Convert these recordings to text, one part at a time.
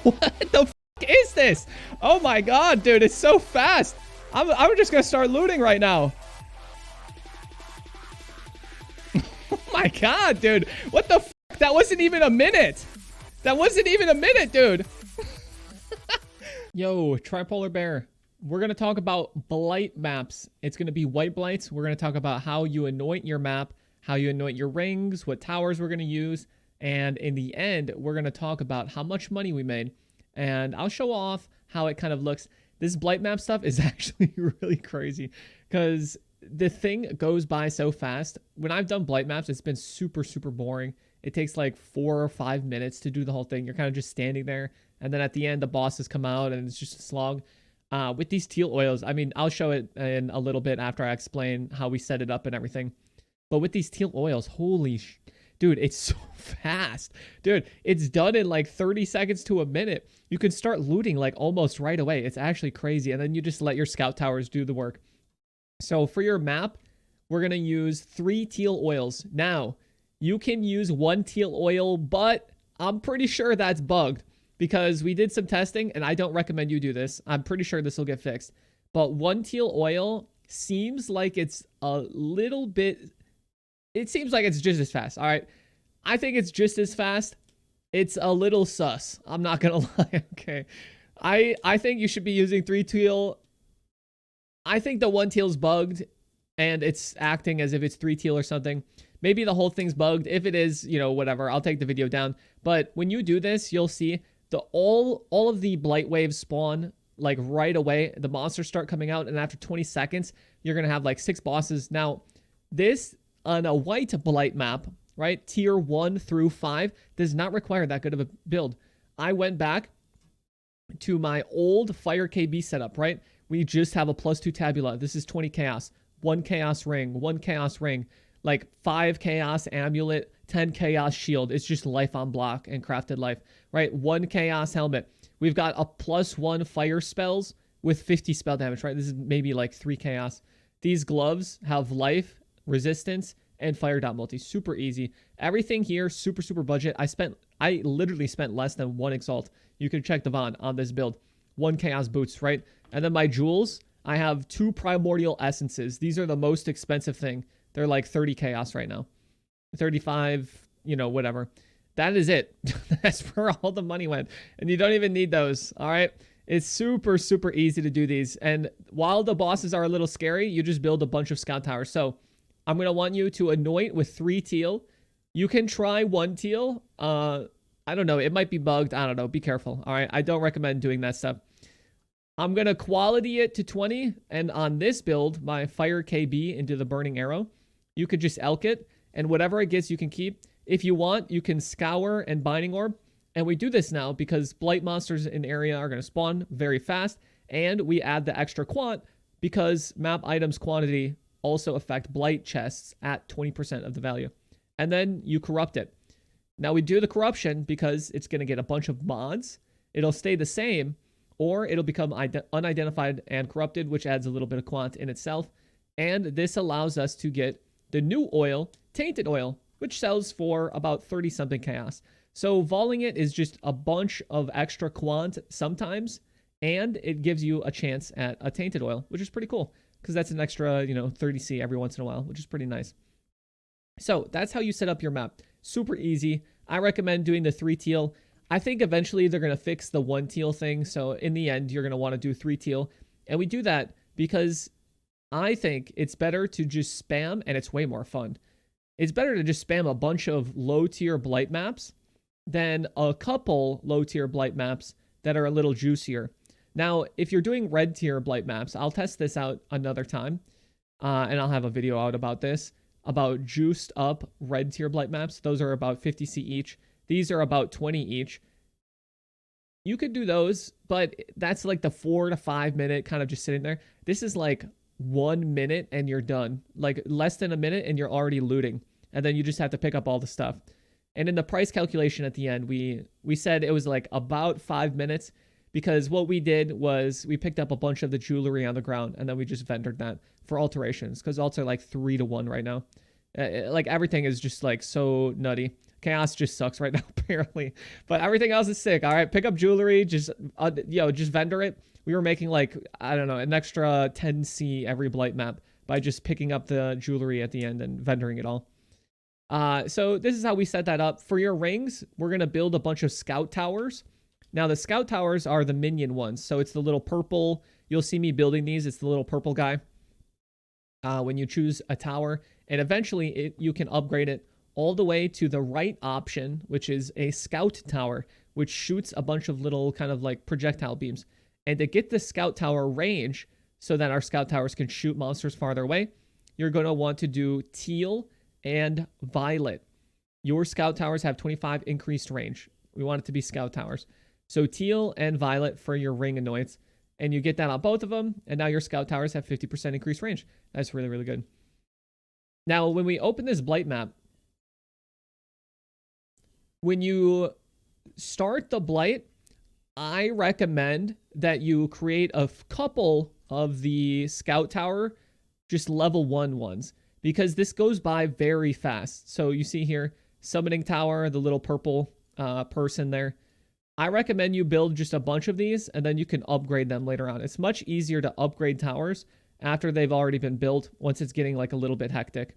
What the f is this? Oh my god, dude, it's so fast. I'm just gonna start looting right now. Oh my god, dude. What the f? That wasn't even a minute. That wasn't even a minute, dude. Yo, Tripolar Bear. We're going to talk about Blight maps. It's going to be white Blights. We're going to talk about how you anoint your map, how you anoint your rings, what towers we're going to use. And in the end, we're going to talk about how much money we made. And I'll show off how it kind of looks. This Blight map stuff is actually really crazy because the thing goes by so fast. When I've done Blight maps, it's been super, super boring. It takes like 4 or 5 minutes to do the whole thing. You're kind of just standing there. And then at the end, the bosses come out and it's just a slog. With these teal oils, I mean, I'll show it in a little bit after I explain how we set it up and everything. But with these teal oils, dude, it's so fast. Dude, it's done in like 30 seconds to a minute. You can start looting like almost right away. It's actually crazy. And then you just let your scout towers do the work. So for your map, we're going to use 3 teal oils. Now, you can use 1 teal oil, but I'm pretty sure that's bugged because we did some testing and I don't recommend you do this. I'm pretty sure this will get fixed. But 1 teal oil seems like it's a little bit... It seems like it's just as fast. All right. I think it's just as fast. It's a little sus. I'm not going to lie. Okay. I think you should be using 3 teal. I think the 1 teal's bugged and it's acting as if it's 3 teal or something. Maybe the whole thing's bugged. If it is, you know, whatever, I'll take the video down. But when you do this, you'll see all of the blight waves spawn like right away. The monsters start coming out, and after 20 seconds, you're gonna have like 6 bosses. Now, this on a white blight map, right? Tier 1 through 5 does not require that good of a build. I went back to my old Fire KB setup, right? We just have a +2 tabula. This is 20 chaos, 1 chaos ring, 1 chaos ring, like 5 chaos amulet, 10 chaos shield. It's just life on block and crafted life, right? 1 chaos helmet. We've got a +1 fire spells with 50 spell damage, right? This is maybe like 3 chaos. These gloves have life, resistance, and fire dot multi. Super easy. Everything here, super, super budget. I literally spent less than 1 exalt. You can check the VOD on this build. 1 chaos boots, right? And then my jewels, I have 2 primordial essences. These are the most expensive thing. They're like 30 chaos right now. 35, you know, whatever. That is it. That's where all the money went. And you don't even need those, all right? It's super, super easy to do these. And while the bosses are a little scary, you just build a bunch of scout towers. So I'm going to want you to anoint with 3 teal. You can try 1 teal. I don't know. It might be bugged. I don't know. Be careful, all right? I don't recommend doing that stuff. I'm going to quality it to 20. And on this build, my Fire KB into the Burning Arrow, you could just elk it. And whatever it gets, you can keep. If you want, you can scour and binding orb. And we do this now because blight monsters in area are going to spawn very fast. And we add the extra quant because map items quantity also affect blight chests at 20% of the value. And then you corrupt it. Now we do the corruption because it's going to get a bunch of mods. It'll stay the same, or it'll become unidentified and corrupted, which adds a little bit of quant in itself. And this allows us to get the new oil, Tainted Oil, which sells for about 30 something chaos. So voling it is just a bunch of extra quant sometimes, and it gives you a chance at a Tainted Oil, which is pretty cool because that's an extra, you know, 30C every once in a while, which is pretty nice. So that's how you set up your map. Super easy. I recommend doing the 3 teal. I think eventually they're going to fix the 1 teal thing. So in the end, you're going to want to do 3 teal. And we do that because I think it's better to just spam, and it's way more fun. It's better to just spam a bunch of low-tier blight maps than a couple low-tier blight maps that are a little juicier. Now, if you're doing red-tier blight maps, I'll test this out another time, and I'll have a video out about this, about juiced up red-tier blight maps. Those are about 50C each. These are about 20 each. You could do those, but that's like the 4 to 5 minute kind of just sitting there. This is like 1 minute and you're done. Like less than a minute and you're already looting. And then you just have to pick up all the stuff. And in the price calculation at the end, we said it was like about 5 minutes because what we did was we picked up a bunch of the jewelry on the ground and then we just vendored that for alterations because alts are like 3 to 1 right now. Like everything is just like so nutty. Chaos just sucks right now, apparently. But everything else is sick. All right, pick up jewelry. Just, just vendor it. We were making like, I don't know, an extra 10C every Blight map by just picking up the jewelry at the end and vendoring it all. So this is how we set that up. For your rings, we're going to build a bunch of scout towers. Now, the scout towers are the minion ones. So it's the little purple. You'll see me building these. It's the little purple guy. When you choose a tower. And eventually, you can upgrade it all the way to the right option, which is a scout tower, which shoots a bunch of little kind of like projectile beams. And to get the scout tower range, so that our scout towers can shoot monsters farther away, you're going to want to do teal and violet. Your scout towers have 25 increased range. We want it to be scout towers. So teal and violet for your ring annoyance. And you get that on both of them. And now your scout towers have 50% increased range. That's really, really good. Now, when we open this Blight map, when you start the Blight, I recommend that you create a couple of the scout tower, just level 1 ones, because this goes by very fast. So you see here, summoning tower, the little purple person there. I recommend you build just a bunch of these, and then you can upgrade them later on. It's much easier to upgrade towers after they've already been built, once it's getting like a little bit hectic.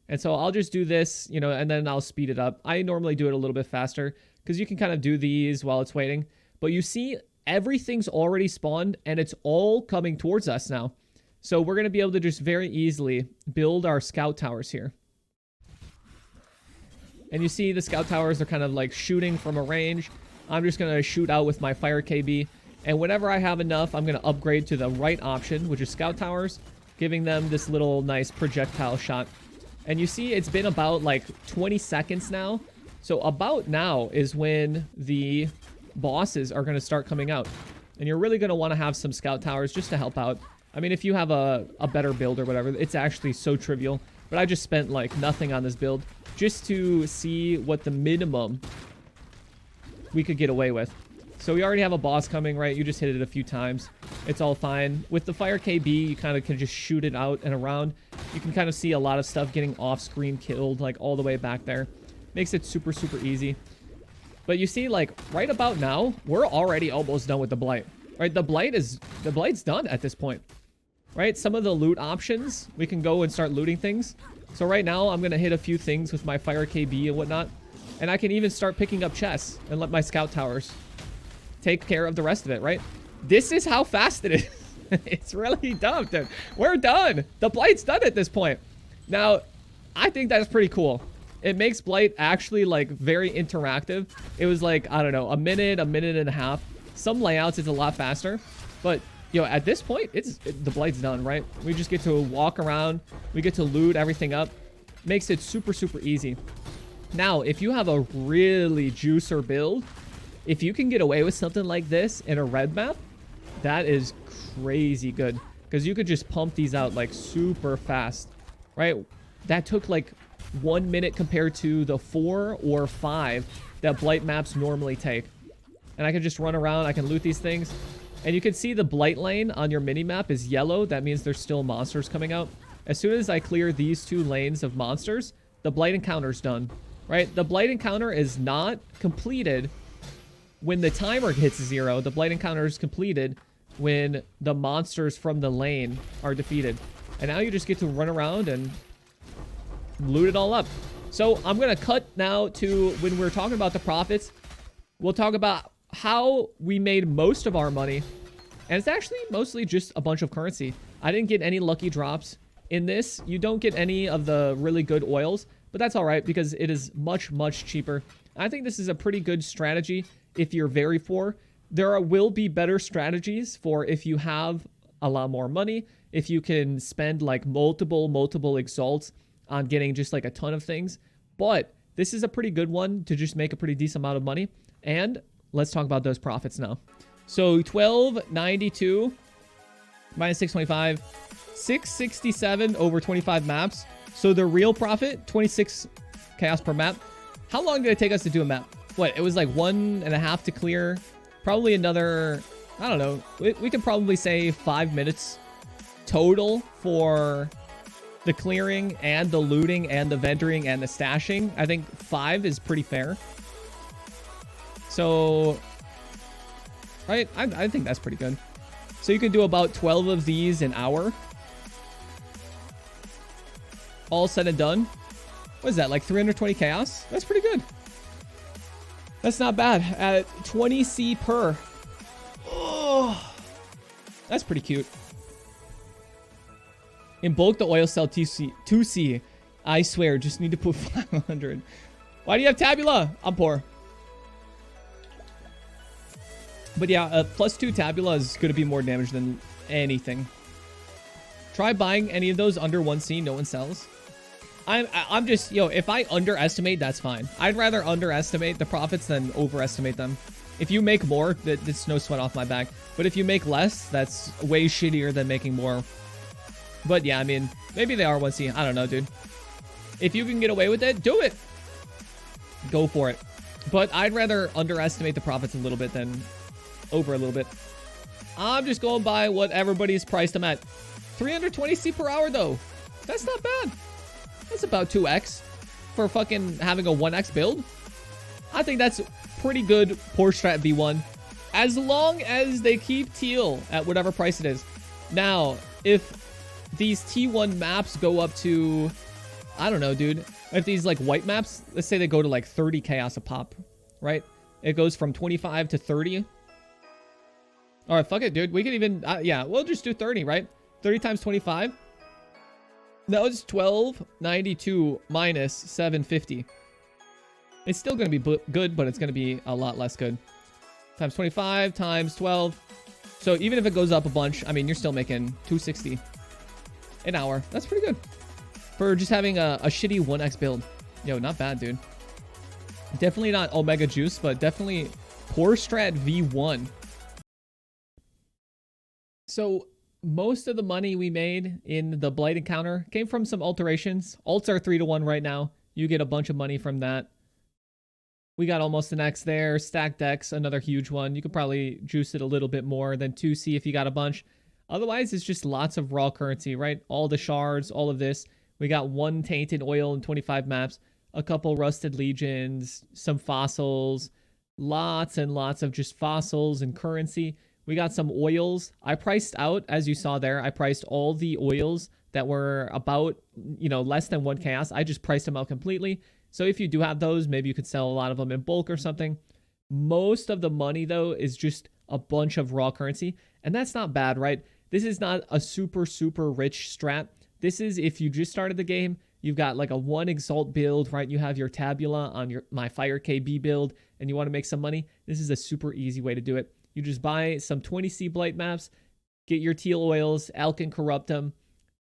And so I'll just do this, and then I'll speed it up. I normally do it a little bit faster, because you can kind of do these while it's waiting. But you see, everything's already spawned, and it's all coming towards us now. So we're going to be able to just very easily build our scout towers here. And you see the scout towers are kind of like shooting from a range. I'm just going to shoot out with my fire KB. And whenever I have enough, I'm going to upgrade to the right option, which is scout towers, giving them this little nice projectile shot. And you see it's been about like 20 seconds now. So about now is when the bosses are going to start coming out. And you're really going to want to have some scout towers just to help out. I mean, if you have a better build or whatever, it's actually so trivial. But I just spent like nothing on this build just to see what the minimum we could get away with. So we already have a boss coming, right? You just hit it a few times. It's all fine. With the fire KB, you kind of can just shoot it out and around. You can kind of see a lot of stuff getting off-screen killed, like all the way back there. Makes it super, super easy. But you see, like, right about now, we're already almost done with the Blight. Right? The Blight's done at this point. Right? Some of the loot options, we can go and start looting things. So right now, I'm going to hit a few things with my fire KB and whatnot. And I can even start picking up chests and let my scout towers take care of the rest of it, right? This is how fast it is. It's really dumb, dude. We're done. The Blight's done at this point. Now, I think that's pretty cool. It makes Blight actually, like, very interactive. It was like, I don't know, a minute and a half. Some layouts, it's a lot faster. But, at this point, the Blight's done, right? We just get to walk around. We get to loot everything up. Makes it super, super easy. Now, if you have a really juicer build, if you can get away with something like this in a red map, that is crazy good. Because you could just pump these out, like, super fast, right? That took, like, 1 minute compared to the 4 or 5 that Blight maps normally take. And I can just run around. I can loot these things. And you can see the Blight lane on your mini-map is yellow. That means there's still monsters coming out. As soon as I clear these 2 lanes of monsters, the Blight encounter's done. Right? The Blight encounter is not completed when the timer hits 0. The Blight encounter is completed when the monsters from the lane are defeated. And now you just get to run around and loot it all up. So I'm going to cut now to when we're talking about the profits. We'll talk about how we made most of our money. And it's actually mostly just a bunch of currency. I didn't get any lucky drops in this. You don't get any of the really good oils. But that's all right because it is much, much cheaper. I think this is a pretty good strategy if you're very poor. There will be better strategies for if you have a lot more money, if you can spend like multiple exalts on getting just like a ton of things. But this is a pretty good one to just make a pretty decent amount of money. And let's talk about those profits now. So 1292 minus 625, 667 over 25 maps. So the real profit, 26 chaos per map. How long did it take us to do a map? What, it was like 1.5 to clear. Probably another, I don't know. We can probably say 5 minutes total for the clearing and the looting and the vendoring and the stashing, I think 5 is pretty fair. So, right, I think that's pretty good. So you can do about 12 of these an hour. All said and done. What is that, like 320 chaos? That's pretty good. That's not bad. At 20C per. Oh, that's pretty cute. In bulk, the oil cell 2C. I swear, just need to put 500. Why do you have Tabula? I'm poor. But yeah, +2 Tabula is going to be more damage than anything. Try buying any of those under 1C. No one sells. I'm just, yo, if I underestimate, that's fine. I'd rather underestimate the profits than overestimate them. If you make more, that's no sweat off my back. But if you make less, that's way shittier than making more. But yeah, I mean, maybe they are 1C. I don't know, dude. If you can get away with it, do it. Go for it. But I'd rather underestimate the profits a little bit than over a little bit. I'm just going by what everybody's priced them at. 320C per hour, though. That's not bad. That's about 2x for fucking having a 1x build. I think that's pretty good poor strat V1. As long as they keep teal at whatever price it is. Now, if these T1 maps go up to, I don't know, dude. If these like white maps, let's say they go to like 30 chaos a pop, right? It goes from 25 to 30. All right, fuck it, dude. We can even, yeah, we'll just do 30, right? 30 times 25. That was 1292 minus 750. It's still going to be good, but it's going to be a lot less good. Times 25 times 12. So even if it goes up a bunch, I mean, you're still making 260 an hour. That's pretty good for just having a shitty 1x build. Yo, not bad, dude. Definitely not Omega Juice, but definitely poor strat V1. So most of the money we made in the Blight encounter came from some alterations. Alts are 3-1 right now. You get a bunch of money from that. We got almost an X there. Stacked decks, another huge one. You could probably juice it a little bit more than 2C if you got a bunch. Otherwise, it's just lots of raw currency, right? All the shards, all of this. We got 1 tainted oil and 25 maps, a couple rusted legions, some fossils, lots and lots of just fossils and currency. We got some oils. I priced out, as you saw there, I priced all the oils that were about, you know, less than 1 chaos. I just priced them out completely. So if you do have those, maybe you could sell a lot of them in bulk or something. Most of the money, though, is just a bunch of raw currency. And that's not bad, right? This is not a super, super rich strat. This is if you just started the game, you've got like a 1 Exalt build, right? You have your Tabula on my Fire KB build, and you want to make some money. This is a super easy way to do it. You just buy some 20C Blight maps, get your teal oils, Alk and corrupt them,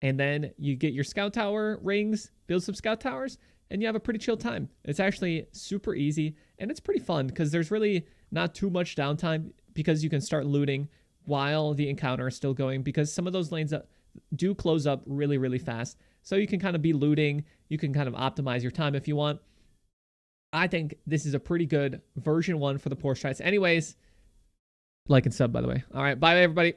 and then you get your scout tower rings, build some scout towers, and you have a pretty chill time. It's actually super easy, and it's pretty fun because there's really not too much downtime because you can start looting while the encounter is still going because some of those lanes do close up really, really fast. So you can kind of be looting. You can kind of optimize your time if you want. I think this is a pretty good version 1 for the poor strats. Anyways, like and sub, by the way. All right, bye, everybody.